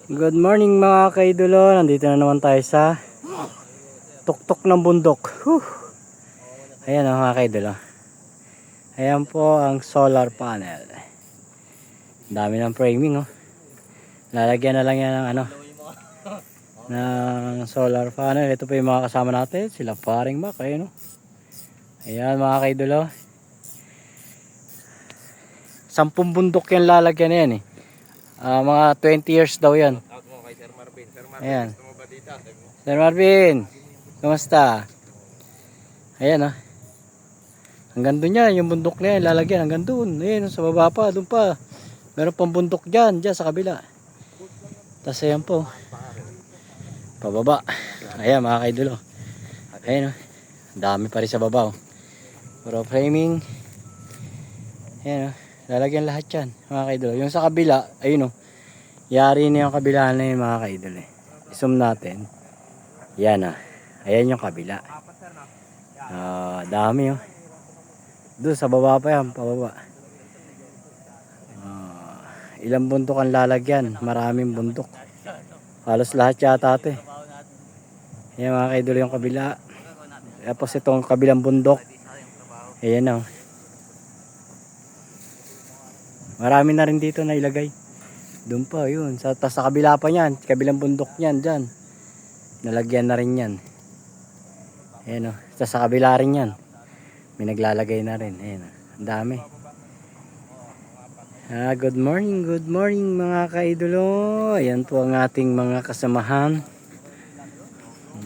Good morning mga kaidolo. Nandito na naman tayo sa tuktok ng bundok. Ayan mga kaidolo. Ayan po ang solar panel. Dami ng framing oh. Lalagyan na lang yan ng ng solar panel. Ito po yung mga kasama natin. Sila paring Mac. Ayan oh. Ayan mga kaidolo. 10 bundok yan lalagyan na yan eh. Mga 20 years daw yan. Ayan. Sir Marvin, kumusta? Ayan ah. Hanggang doon yan, yung bundok na yan, lalagyan hanggang doon. Ayan, sa baba pa, doon pa. Meron pang bundok dyan sa kabila. Tapos ayan po. Pababa. Ayan mga kaidolo. Ayan oh. Dami pa rin sa baba oh. Pero framing. Ayan oh. Lalagyan lahat yan mga kaidolo. Yung sa kabila, ayun oh. Yari na yung kabila na yun mga kaidolo eh. I-zoom natin. Yan ah. Ayan yung kabila. Dami oh. Doon sa baba pa yan. Pababa. Ilang bundok ang lalagyan. Maraming bundok. Halos lahat yata ito eh. Ayan mga kaidolo yung kabila. Tapos itong kabilang bundok. Ayan oh. Marami na rin dito na ilagay. Doon pa yun. Sa kabila pa yan. Kabilang bundok yan dyan. Nalagyan na rin yan. Ayan o. Sa kabila rin yan. May naglalagay na rin. Ayan o. Ang dami. Good morning mga kaidolo. Ayan po ang ating mga kasamahan.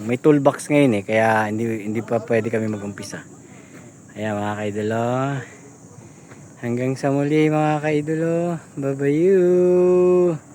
May toolbox ngayon eh. Kaya hindi pa pwede kami mag-umpisa. Ayan mga kaidolo. Hanggang sa muli mga kaidolo. Bye-bye.